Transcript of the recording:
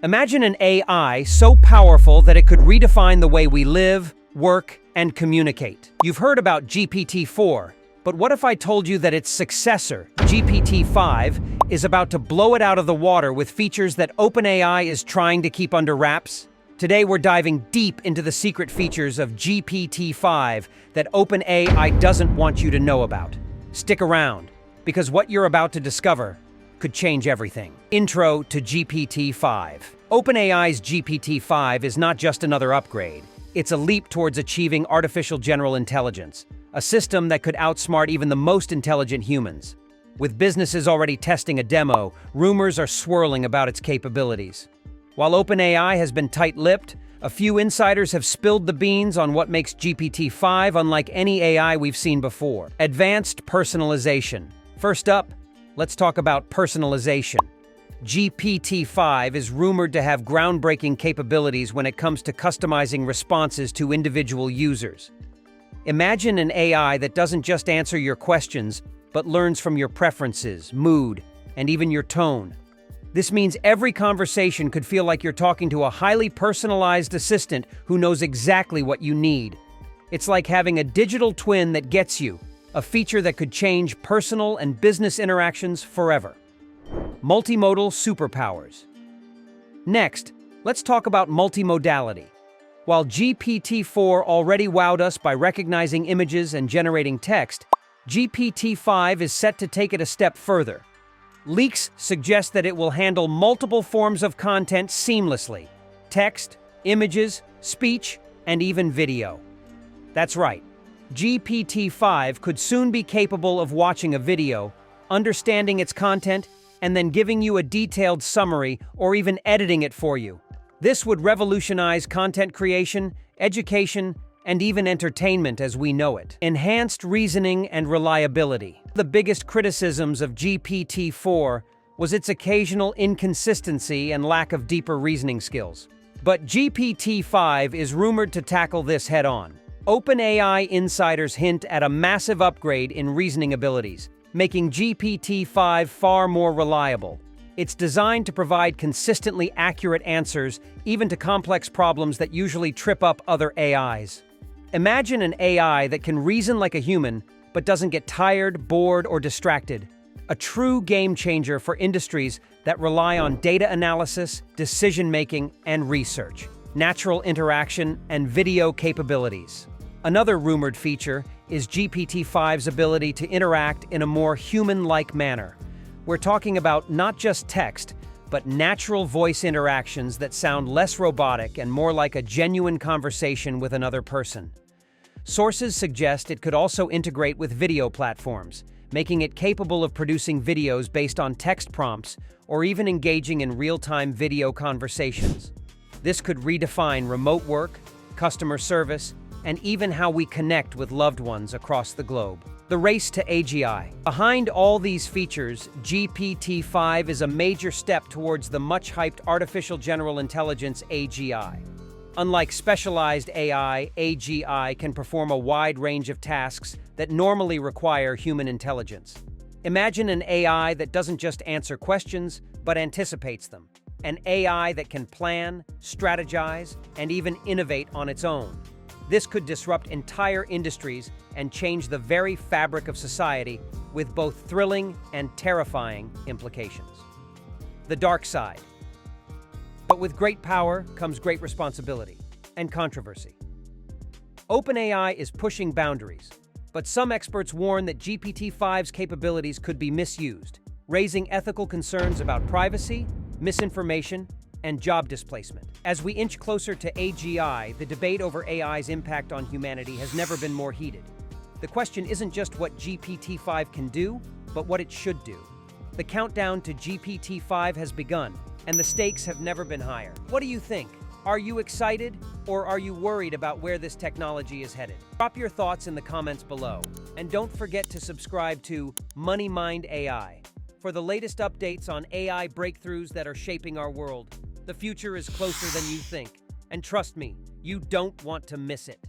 Imagine an AI so powerful that it could redefine the way we live, work, and communicate. You've heard about GPT-4, but what if I told you that its successor, GPT-5, is about to blow it out of the water with features that OpenAI is trying to keep under wraps? Today we're diving deep into the secret features of GPT-5 that OpenAI doesn't want you to know about. Stick around, because what you're about to discover could change everything. Intro to GPT-5. OpenAI's GPT-5 is not just another upgrade. It's a leap towards achieving artificial general intelligence, a system that could outsmart even the most intelligent humans. With businesses already testing a demo, rumors are swirling about its capabilities. While OpenAI has been tight-lipped, a few insiders have spilled the beans on what makes GPT-5 unlike any AI we've seen before. Advanced personalization. First up, let's talk about personalization. GPT-5 is rumored to have groundbreaking capabilities when it comes to customizing responses to individual users. Imagine an AI that doesn't just answer your questions, but learns from your preferences, mood, and even your tone. This means every conversation could feel like you're talking to a highly personalized assistant who knows exactly what you need. It's like having a digital twin that gets you, a feature that could change personal and business interactions forever. Multimodal superpowers. Next, let's talk about multimodality. While GPT-4 already wowed us by recognizing images and generating text, GPT-5 is set to take it a step further. Leaks suggest that it will handle multiple forms of content seamlessly: text, images, speech, and even video. That's right. GPT-5 could soon be capable of watching a video, understanding its content, and then giving you a detailed summary or even editing it for you. This would revolutionize content creation, education, and even entertainment as we know it. Enhanced reasoning and reliability. The biggest criticisms of GPT-4 was its occasional inconsistency and lack of deeper reasoning skills. But GPT-5 is rumored to tackle this head-on. OpenAI insiders hint at a massive upgrade in reasoning abilities, making GPT-5 far more reliable. It's designed to provide consistently accurate answers, even to complex problems that usually trip up other AIs. Imagine an AI that can reason like a human, but doesn't get tired, bored, or distracted. A true game changer for industries that rely on data analysis, decision-making, and research, natural interaction, and video capabilities. Another rumored feature is GPT-5's ability to interact in a more human-like manner. We're talking about not just text, but natural voice interactions that sound less robotic and more like a genuine conversation with another person. Sources suggest it could also integrate with video platforms, making it capable of producing videos based on text prompts or even engaging in real-time video conversations. This could redefine remote work, customer service, and even how we connect with loved ones across the globe. The race to AGI. Behind all these features, GPT-5 is a major step towards the much-hyped artificial general intelligence AGI. Unlike specialized AI, AGI can perform a wide range of tasks that normally require human intelligence. Imagine an AI that doesn't just answer questions, but anticipates them. An AI that can plan, strategize, and even innovate on its own. This could disrupt entire industries and change the very fabric of society with both thrilling and terrifying implications. The dark side. But with great power comes great responsibility and controversy. OpenAI is pushing boundaries, but some experts warn that GPT-5's capabilities could be misused, raising ethical concerns about privacy, misinformation, and job displacement. As we inch closer to AGI, the debate over AI's impact on humanity has never been more heated. The question isn't just what GPT-5 can do, but what it should do. The countdown to GPT-5 has begun, and the stakes have never been higher. What do you think? Are you excited, or are you worried about where this technology is headed? Drop your thoughts in the comments below, and don't forget to subscribe to Money Mind AI for the latest updates on AI breakthroughs that are shaping our world. The future is closer than you think, and trust me, you don't want to miss it.